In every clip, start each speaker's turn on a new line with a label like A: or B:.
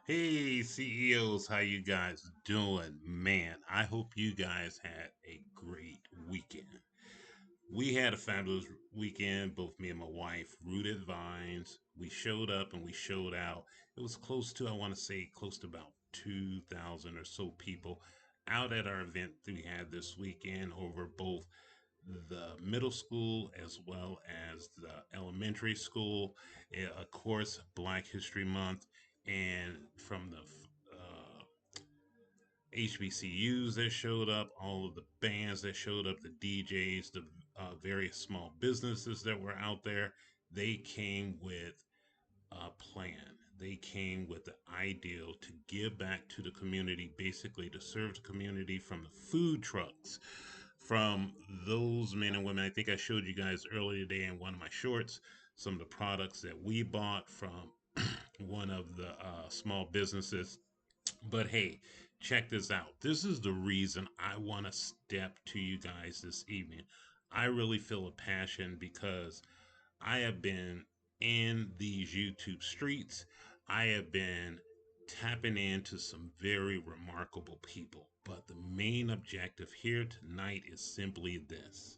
A: Hey CEOs, how you guys doing? Man, I hope you guys had a great weekend. We had a fabulous weekend, both me and my wife, rooted vines. We showed up and we showed out. It was close to, I want to say, close to about 2,000 or so people out at our event that we had this weekend over both the middle school as well as the elementary school. Of course, Black History Month, and from the HBCUs that showed up, all of the bands that showed up, the DJs, the various small businesses that were out there, they came with a plan. They came with the ideal to give back to the community, basically to serve the community from the food trucks, from those men and women. I think I showed you guys earlier today in one of my shorts some of the products that we bought from one of the small businesses. But hey, check this out. This is the reason I want to step to you guys this evening. I really feel a passion because I have been in these YouTube streets. I have been tapping into some very remarkable people. But the main objective here tonight is simply this.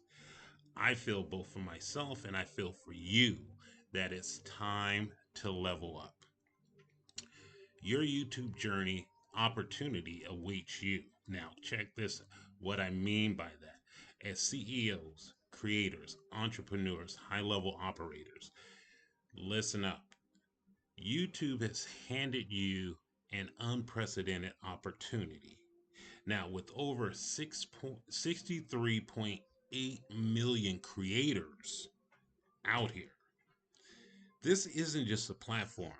A: I feel both for myself and I feel for you that it's time to level up. Your YouTube journey opportunity awaits you. Now, check this what I mean by that. As CEOs, creators, entrepreneurs, high level operators, listen up. YouTube has handed you an unprecedented opportunity. Now, with over 63.8 million creators out here, this isn't just a platform.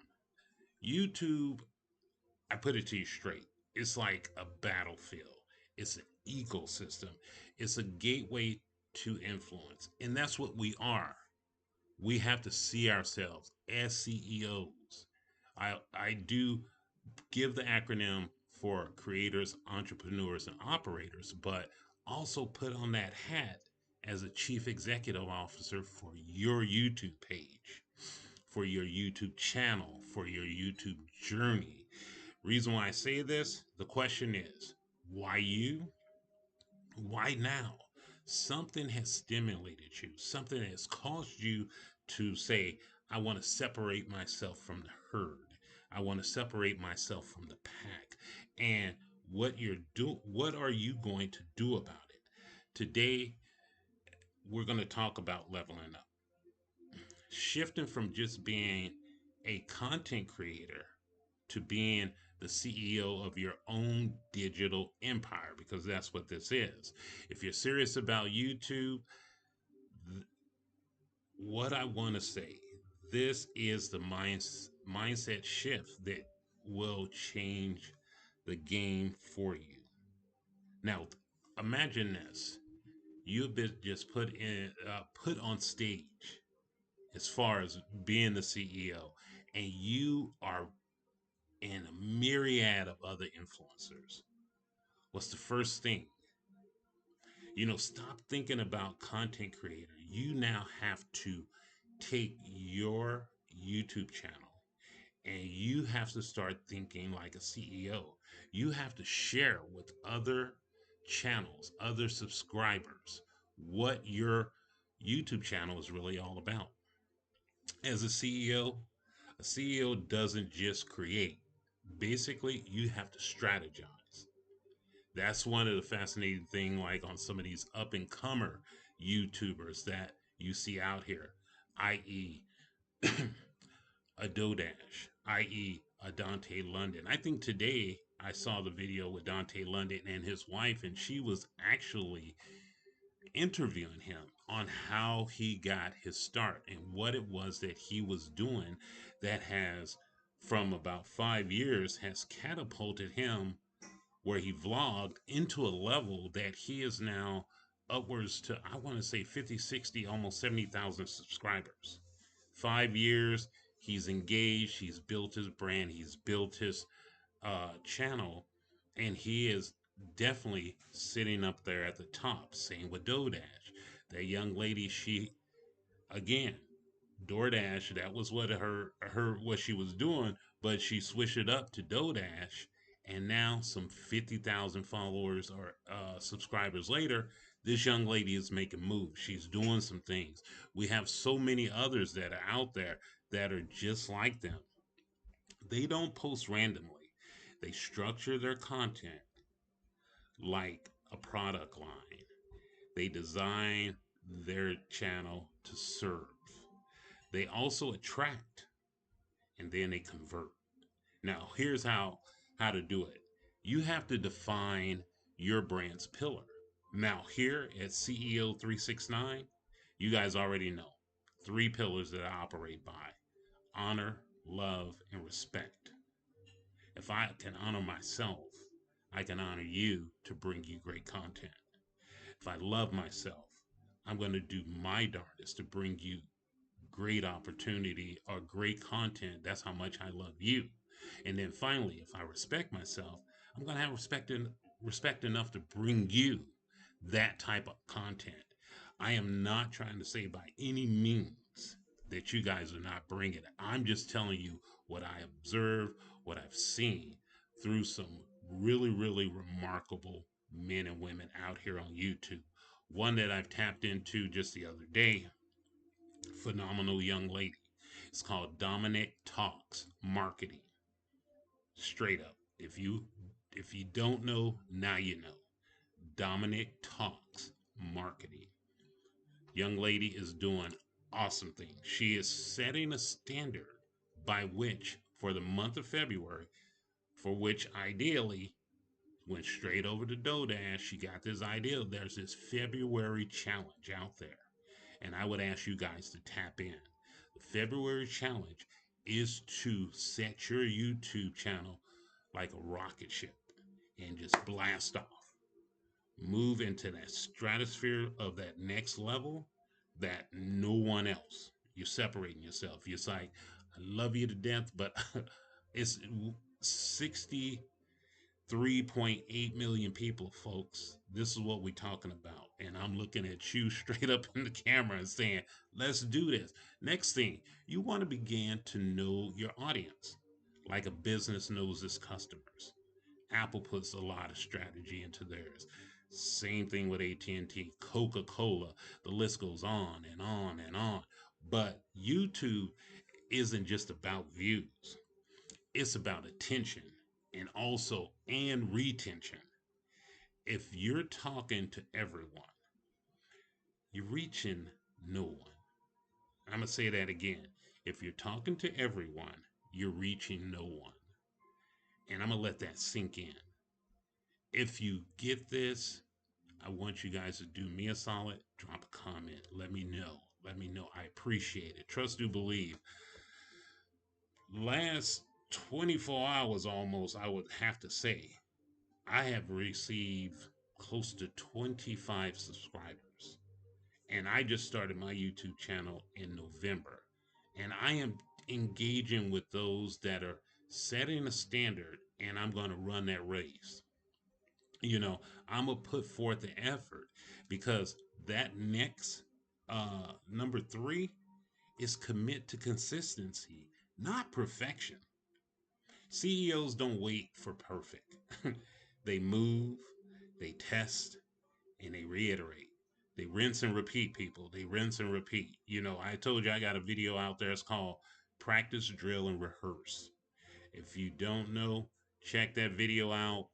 A: YouTube, I put it to you straight, it's like a battlefield, it's an ecosystem, it's a gateway to influence. And that's what we are. We have to see ourselves as CEOs. I do give the acronym for creators, entrepreneurs, and operators, but also put on that hat as a chief executive officer for your YouTube page, for your YouTube channel, for your YouTube journey. Reason why I say this, the question is, why you? Why now? Something has stimulated you. Something has caused you to say, I want to separate myself from the herd. I want to separate myself from the pack. And what are you going to do about it? Today, we're going to talk about leveling up. Shifting from just being a content creator to being the CEO of your own digital empire, because that's what this is. If you're serious about YouTube, what I want to say, this is the mindset shift that will change the game for you. Now, imagine this: you've been just put on stage as far as being the CEO, and you are in a myriad of other influencers. What's the first thing? Stop thinking about content creator. You now have to take your YouTube channel and you have to start thinking like a CEO. You have to share with other channels, other subscribers, what your YouTube channel is really all about. As a CEO doesn't just create. Basically, you have to strategize. That's one of the fascinating thing, like on some of these up and comer YouTubers that you see out here, i.e., a Dodash, i.e., a Dante London. I think today I saw the video with Dante London and his wife, and she was actually interviewing him on how he got his start and what it was that he was doing that has, from about 5 years, has catapulted him where he vlogged into a level that he is now upwards to, I want to say 50, 60, almost 70,000 subscribers. 5 years, he's engaged, he's built his brand, he's built his channel, and he is definitely sitting up there at the top. Same with Dodash. That young lady, again, DoorDash, that was what what she was doing, But she switched it up to DoorDash, and now some 50,000 followers or subscribers later, this young lady is making moves. She's doing some things. We have so many others that are out there that are just like them. They don't post randomly. They structure their content like a product line. They design their channel to serve. They also attract and then they convert. Now, here's how to do it. You have to define your brand's pillar. Now, here at CEO 369, you guys already know three pillars that I operate by: honor, love, and respect. If I can honor myself, I can honor you to bring you great content. If I love myself, I'm going to do my darndest to bring you great opportunity or great content. That's how much I love you. And then finally, if I respect myself, I'm going to have respect enough to bring you that type of content. I am not trying to say by any means that you guys are not bringing it. I'm just telling you what I observe, what I've seen through some really, really remarkable men and women out here on YouTube. One that I've tapped into just the other day, phenomenal young lady. It's called Dominic Talks Marketing. Straight up. If you don't know, now you know. Dominic Talks Marketing. Young lady is doing awesome things. She is setting a standard by which for the month of February, for which ideally went straight over to DoorDash. She got this idea. There's this February challenge out there. And I would ask you guys to tap in. The February challenge is to set your YouTube channel like a rocket ship and just blast off. Move into that stratosphere of that next level that no one else. You're separating yourself. It's like, I love you to death, but it's 63.8 million people, folks. This is what we're talking about. And I'm looking at you straight up in the camera and saying, let's do this. Next thing, you want to begin to know your audience like a business knows its customers. Apple puts a lot of strategy into theirs. Same thing with AT&T, Coca-Cola. The list goes on and on and on. But YouTube isn't just about views. It's about attention and also and retention. If you're talking to everyone, you're reaching no one. I'm going to say that again. If you're talking to everyone, you're reaching no one. And I'm going to let that sink in. If you get this, I want you guys to do me a solid. Drop a comment. Let me know. Let me know. I appreciate it. Trust, do, believe. Last 24 hours almost, I would have to say, I have received close to 25 subscribers. And I just started my YouTube channel in November. And I am engaging with those that are setting a standard, and I'm going to run that race. I'm going to put forth the effort because that next number three is commit to consistency, not perfection. CEOs don't wait for perfect. They move, they test, and they reiterate. They rinse and repeat, people. They rinse and repeat. I told you I got a video out there. It's called Practice, Drill, and Rehearse. If you don't know, check that video out.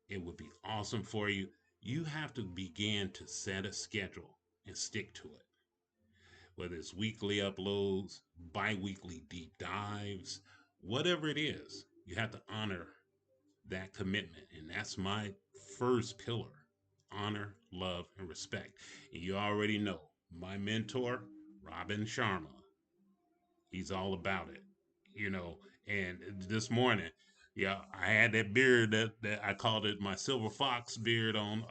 A: It would be awesome for you. You have to begin to set a schedule and stick to it. Whether it's weekly uploads, bi weekly deep dives, whatever it is, you have to honor that commitment. And that's my first pillar: honor, love, and respect. And you already know my mentor, Robin Sharma, he's all about it, you know. And this morning, yeah, I had that beard that I called it my silver fox beard on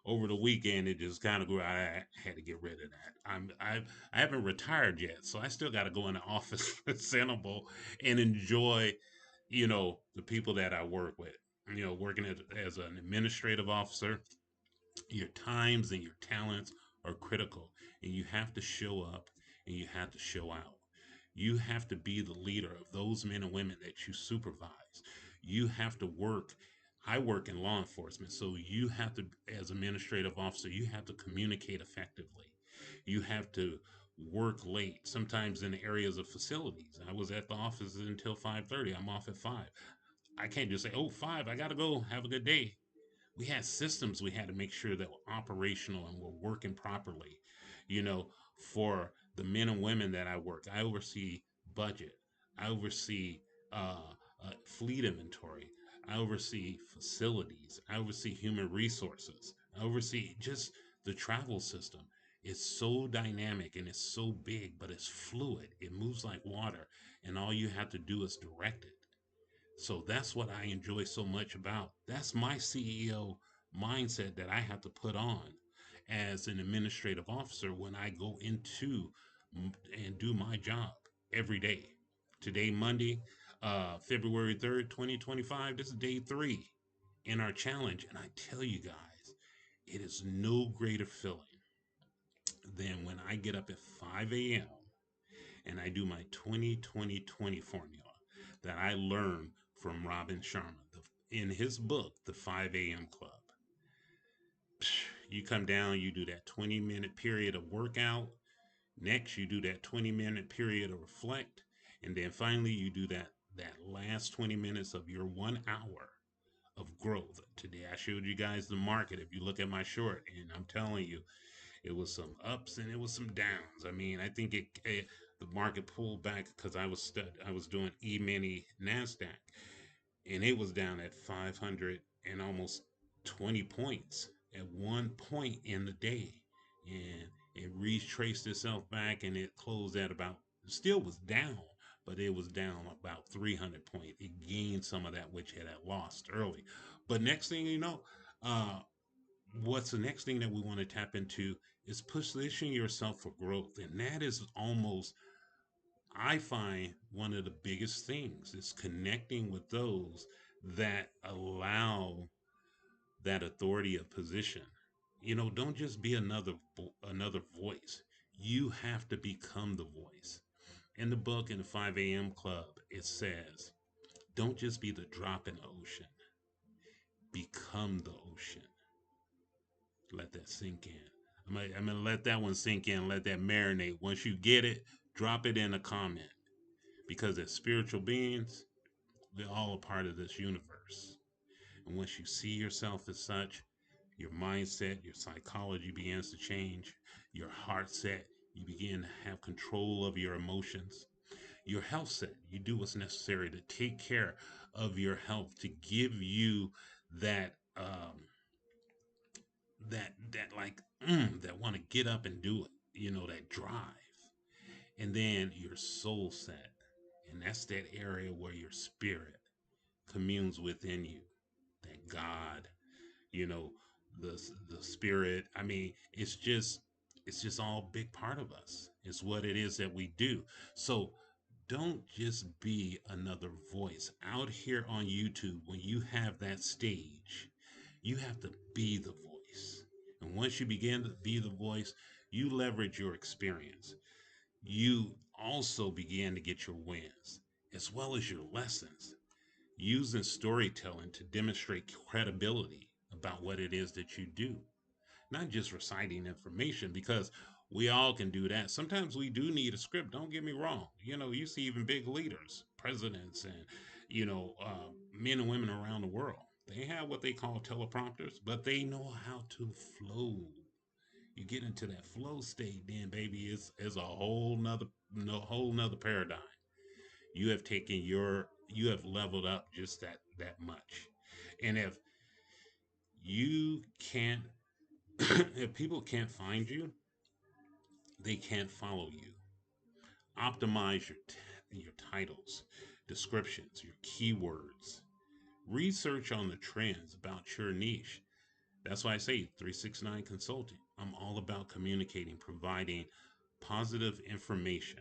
A: over the weekend. It just kind of grew. I had to get rid of that. I haven't retired yet, so I still got to go in the office presentable and enjoy, the people that I work with. Working as an administrative officer, your times and your talents are critical, and you have to show up and you have to show out. You have to be the leader of those men and women that you supervise. You have to work. I work in law enforcement, so you have to, as administrative officer, you have to communicate effectively. You have to work late, sometimes in areas of facilities. I was at the office until 5:30. I'm off at 5. I can't just say, "Oh, 5, I got to go. Have a good day." We had systems we had to make sure that were operational and were working properly. You know, for the men and women that I work, I oversee budget, I oversee fleet inventory, I oversee facilities, I oversee human resources, I oversee just the travel system. It's so dynamic and it's so big, but it's fluid. It moves like water, and all you have to do is direct it. So that's what I enjoy so much about. That's my CEO mindset that I have to put on as an administrative officer when I go into and do my job every day. Today, Monday, February 3rd, 2025, this is day 3 in our challenge. And I tell you guys, it is no greater feeling than when I get up at 5 a.m. and I do my 20-20-20 formula that I learned from Robin Sharma in his book, The 5 a.m. Club. You come down, you do that 20-minute period of workout. Next, you do that 20-minute period of reflect. And then finally, you do that last 20 minutes of your 1 hour of growth. Today, I showed you guys the market. If you look at my short, and I'm telling you, it was some ups and it was some downs. I mean, I think the market pulled back because I was doing E-mini Nasdaq, and it was down at 500 and almost 20 points at one point in the day, and it retraced itself back and it closed at about, still was down, but it was down about 300 points. It gained some of that which it had lost early. But next thing you know, uh, what's the next thing that we want to tap into is position yourself for growth. And that is almost, I find, one of the biggest things is connecting with those that allow that authority of position. Don't just be another voice. You have to become the voice. In the book, in the 5 a.m. club, it says, don't just be the drop in the ocean, become the ocean. Let that sink in. I'm gonna let that one sink in, let that marinate. Once you get it, drop it in a comment. Because as spiritual beings, we're all a part of this universe. And once you see yourself as such, your mindset, your psychology begins to change, your heart set, you begin to have control of your emotions, your health set. You do what's necessary to take care of your health, to give you that that want to get up and do it, that drive. And then your soul set, and that's that area where your spirit communes within you, that God, you know the the spirit. I mean, it's just all a big part of us. It's what it is that we do. So don't just be another voice out here on YouTube. When you have that stage, you have to be the voice. And once you begin to be the voice, you leverage your experience. You also begin to get your wins as well as your lessons, using storytelling to demonstrate credibility about what it is that you do, not just reciting information, because we all can do that. Sometimes we do need a script. Don't get me wrong. You see even big leaders, presidents, and men and women around the world. They have what they call teleprompters, but they know how to flow. You get into that flow state, then baby, it's a whole nother, no, whole nother paradigm. You have leveled up just that much. And you can't if people can't find you, they can't follow you. Optimize your titles, descriptions, your keywords. Research on the trends about your niche. That's why I say 369 Consulting. I'm all about communicating, providing positive information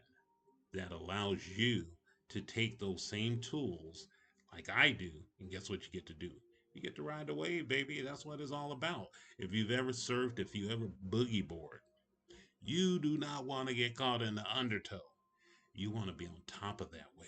A: that allows you to take those same tools like I do, and guess what you get to do? You get to ride the wave, baby. That's what it's all about. If you've ever surfed, if you ever boogie board, you do not want to get caught in the undertow. You want to be on top of that wave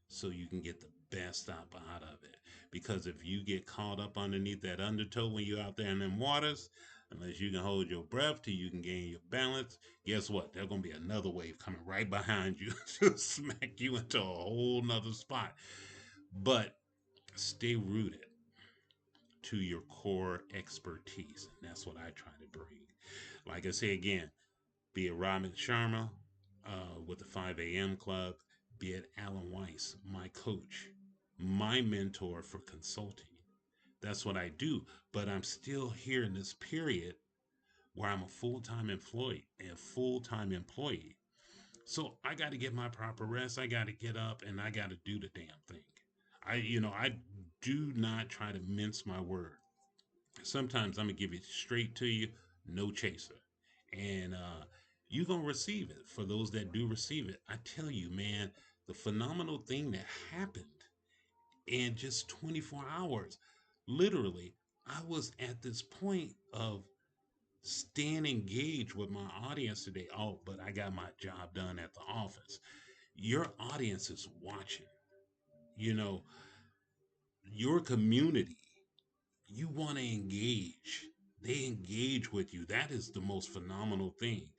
A: so you can get the best out of it. Because if you get caught up underneath that undertow when you're out there in them waters, unless you can hold your breath till you can gain your balance, guess what? There's gonna be another wave coming right behind you to smack you into a whole nother spot. But stay rooted to your core expertise. And that's what I try to bring. Like I say again, be it Robin Sharma with the 5 a.m. Club, be it Alan Weiss, my coach, my mentor for consulting. That's what I do. But I'm still here in this period where I'm a full-time employee. So I got to get my proper rest. I got to get up and I got to do the damn thing. I do not try to mince my word. Sometimes I'm gonna give it straight to you, no chaser, and you're gonna receive it. For those that do receive it, I tell you, man, the phenomenal thing that happened in just 24 hours, literally, I was at this point of staying engaged with my audience today. Oh, but I got my job done at the office. Your audience is watching. You know, your community, you want to engage. They engage with you. That is the most phenomenal thing.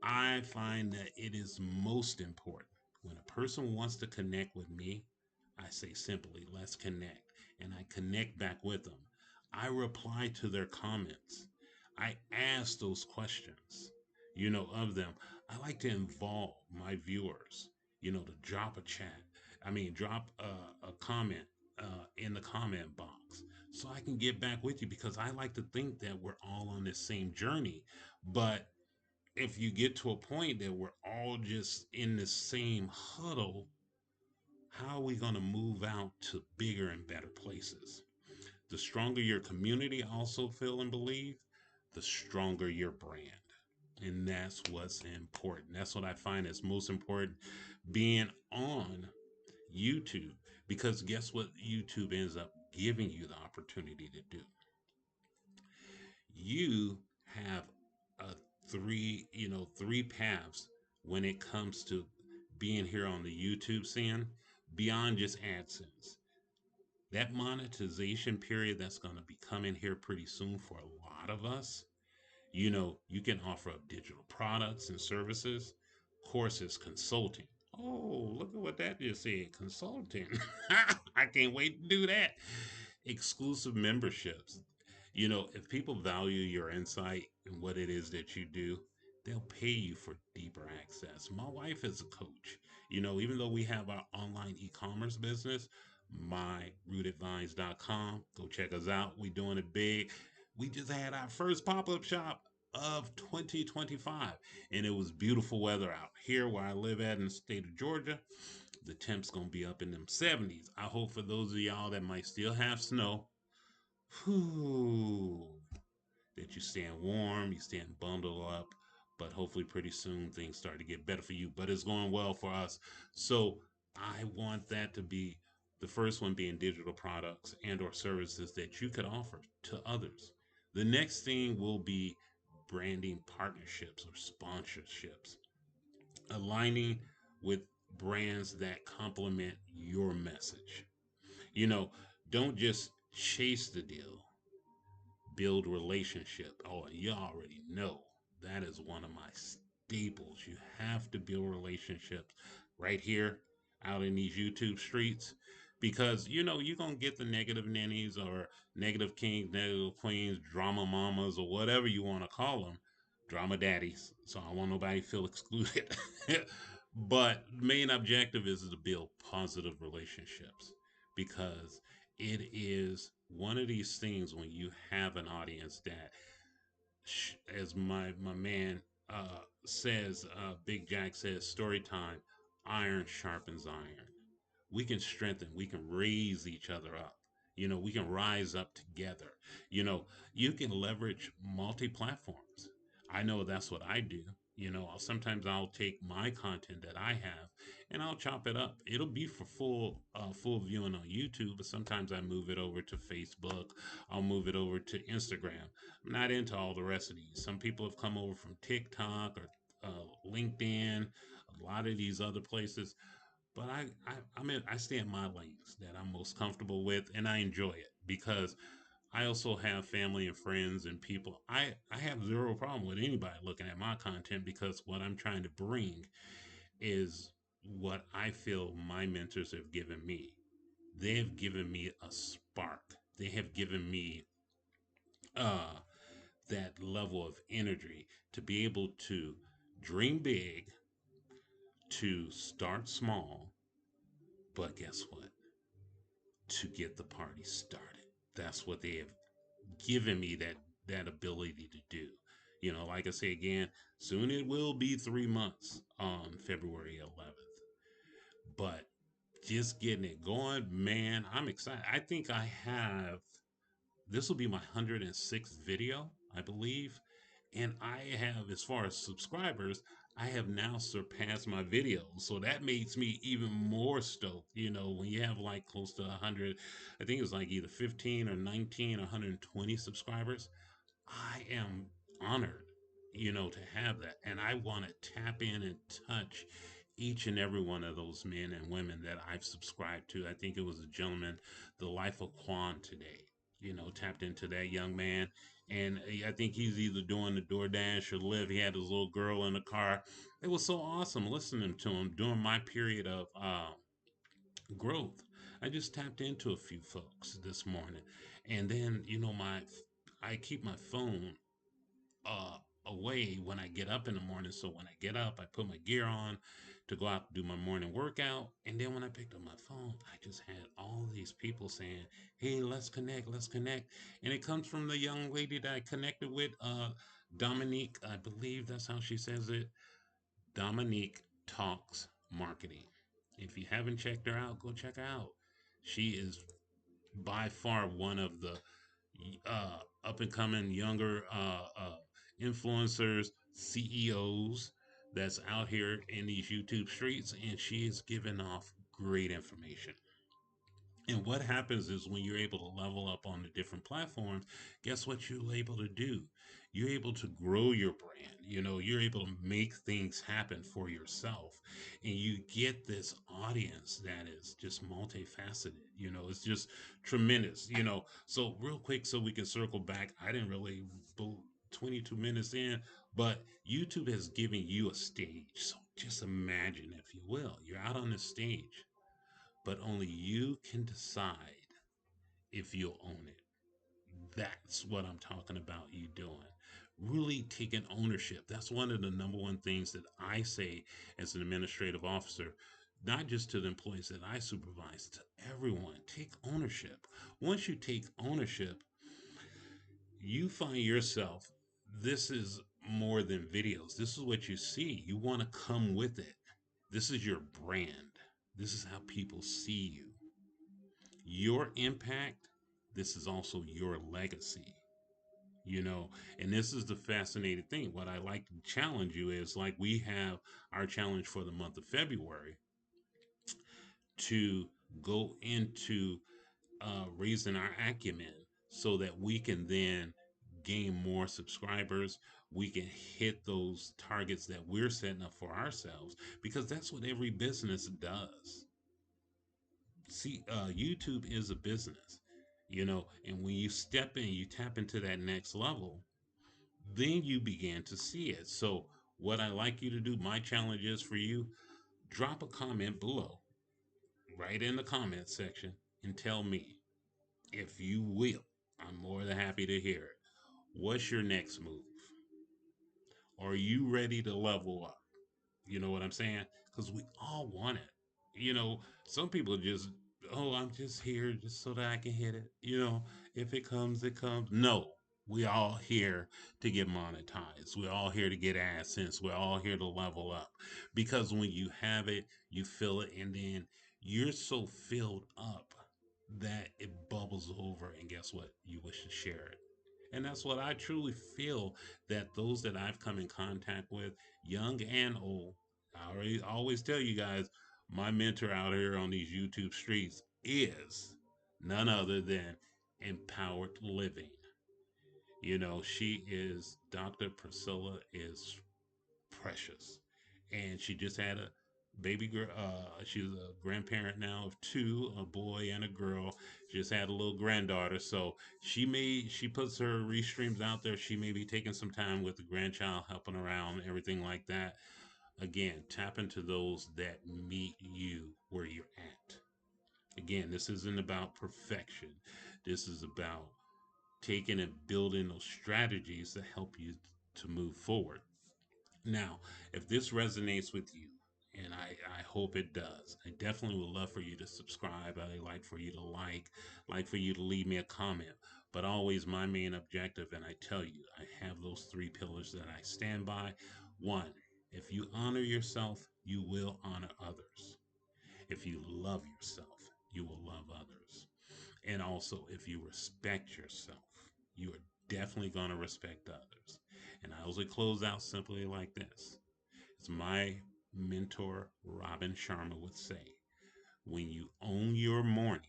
A: I find that it is most important. When a person wants to connect with me, I say simply, let's connect. And I connect back with them. I reply to their comments. I ask those questions, of them. I like to involve my viewers, to drop a chat. I mean, drop a comment in the comment box so I can get back with you because I like to think that we're all on this same journey. But if you get to a point that we're all just in the same huddle, how are we going to move out to bigger and better places? The stronger your community also feel and believe, the stronger your brand. And that's what's important. That's what I find is most important being on YouTube. Because guess what YouTube ends up giving you the opportunity to do? You have a three paths when it comes to being here on the YouTube scene beyond just AdSense. That monetization period that's going to be coming here pretty soon for a lot of us. You can offer up digital products and services, courses, consulting. Oh, look at what that just said, consulting. I can't wait to do that. Exclusive memberships. If people value your insight and what it is that you do, they'll pay you for deeper access. My wife is a coach. Even though we have our online e-commerce business, myrootedvines.com, go check us out. We doing it big. We just had our first pop-up shop of 2025 and it was beautiful weather out here where I live at in the state of Georgia. The temp's gonna be up in them 70s. I hope for those of y'all that might still have snow, whew, that you stand warm, you stand bundled up, but hopefully pretty soon things start to get better for you. But it's going well for us. So I want that to be the first one being digital products and or services that you could offer to others. The next thing will be branding partnerships or sponsorships, aligning with brands that complement your message. You know, don't just chase the deal, build relationship. Oh, you already know that is one of my staples. You have to build relationships right here out in these YouTube streets because you're gonna get the negative nannies or negative kings, negative queens, drama mamas, or whatever you want to call them, drama daddies. So I don't want nobody to feel excluded. But main objective is to build positive relationships because it is one of these things when you have an audience that, as my man says, Big Jack says, story time, iron sharpens iron. We can strengthen, we can raise each other up. We can rise up together. You know, you can leverage multi platforms. I know that's what I do. Sometimes I'll take my content that I have and I'll chop it up. It'll be for full viewing on YouTube, but sometimes I move it over to Facebook. I'll move it over to Instagram. I'm not into all the rest of these. Some people have come over from TikTok or LinkedIn, a lot of these other places. But I stay in my lanes that I'm most comfortable with, and I enjoy it because I also have family and friends and people. I have zero problem with anybody looking at my content because what I'm trying to bring is what I feel my mentors have given me. They have given me a spark. They have given me uh, that level of energy to be able to dream big, to start small, but guess what? To get the party started. That's what they have given me that ability to do. You know, like I say again, soon it will be 3 months on February 11th. But just getting it going, man, I'm excited. I think I have this will be my 106th video, I believe. And I have, as far as subscribers, I have now surpassed my videos. So that makes me even more stoked. You know, when you have like close to 100, I think it's like either 15 or 19 or 120 subscribers. I am honored, you know, to have that. And I want to tap in and touch each and every one of those men and women that I've subscribed to. I think it was a gentleman, The Life of Quan today, you know, tapped into that young man. And I think he's either doing the DoorDash or Live. He had his little girl in the car. It was so awesome listening to him during my period of growth. I just tapped into a few folks this morning. And then, you know, I keep my phone uh, away when I get up in the morning. So when I get up, I put my gear on to go out to do my morning workout. And then when I picked up my phone, I just had all these people saying, "Hey, let's connect, let's connect." And it comes from the young lady that I connected with, Dominique. I believe that's how she says it. Dominique Talks Marketing. If you haven't checked her out, go check her out. She is by far one of the up and coming younger influencers, CEOs that's out here in these YouTube streets, and she is giving off great information. And what happens is when you're able to level up on the different platforms, guess what you're able to do? You're able to grow your brand. You know, you're able to make things happen for yourself. And you get this audience that is just multifaceted. You know, it's just tremendous. You know, so real quick, so we can circle back. I didn't really 22 minutes in, but YouTube has given you a stage. So just imagine, if you will, you're out on the stage, but only you can decide if you'll own it. That's what I'm talking about you doing. Really taking ownership. That's one of the number one things that I say as an administrative officer, not just to the employees that I supervise, to everyone. Take ownership. Once you take ownership, you find yourself, this is more than videos. This is what you see. You want to come with it. This is your brand. This is how people see you. Your impact, this is also your legacy, you know. And this is the fascinating thing. What I like to challenge you is, like, we have our challenge for the month of February to go into raising our acumen so that we can then gain more subscribers. We can hit those targets that we're setting up for ourselves, because that's what every business does. See, YouTube is a business, you know, and when you step in, you tap into that next level, then you begin to see it. So, what I like you to do, my challenge is for you, drop a comment below, right in the comment section, and tell me, if you will. I'm more than happy to hear it. What's your next move? Are you ready to level up? You know what I'm saying? Because we all want it. You know, some people just, oh, I'm just here just so that I can hit it. You know, if it comes, it comes. No, we all here to get monetized. We're all here to get AdSense. We're all here to level up. Because when you have it, you feel it, and then you're so filled up that it bubbles over. And guess what? You wish to share it. And that's what I truly feel, that those that I've come in contact with, young and old, I always tell you guys, my mentor out here on these YouTube streets is none other than Empowered Living. You know, she is, Dr. Priscilla is precious. and she just had a baby girl. She's a grandparent now of two, a boy and a girl. Just had a little granddaughter, so she puts her restreams out there. She may be taking some time with the grandchild, helping around, everything like that. Again, tap into those that meet you where you're at. Again, this isn't about perfection. This is about taking and building those strategies that help you to move forward. Now, if this resonates with you, and I hope it does, I definitely would love for you to subscribe. I like for you to like for you to leave me a comment. But always my main objective, and I tell you, I have those three pillars that I stand by. One, if you honor yourself, you will honor others. If you love yourself, you will love others. And also, if you respect yourself, you are definitely going to respect others. And I also close out simply like this. As my mentor, Robin Sharma, would say, when you own your morning,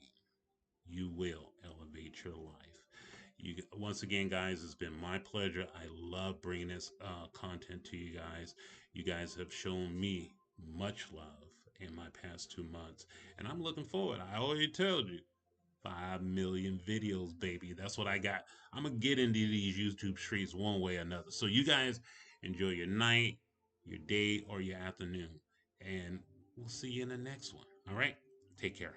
A: you will elevate your life. Once again, guys, it's been my pleasure. I love bringing this content to you guys. You guys have shown me much love in my past 2 months, and I'm looking forward. I already told you, 5 million videos, baby. That's what I got. I'm going to get into these YouTube streets one way or another. So, you guys enjoy your night, your day, or your afternoon. And we'll see you in the next one. All right? Take care.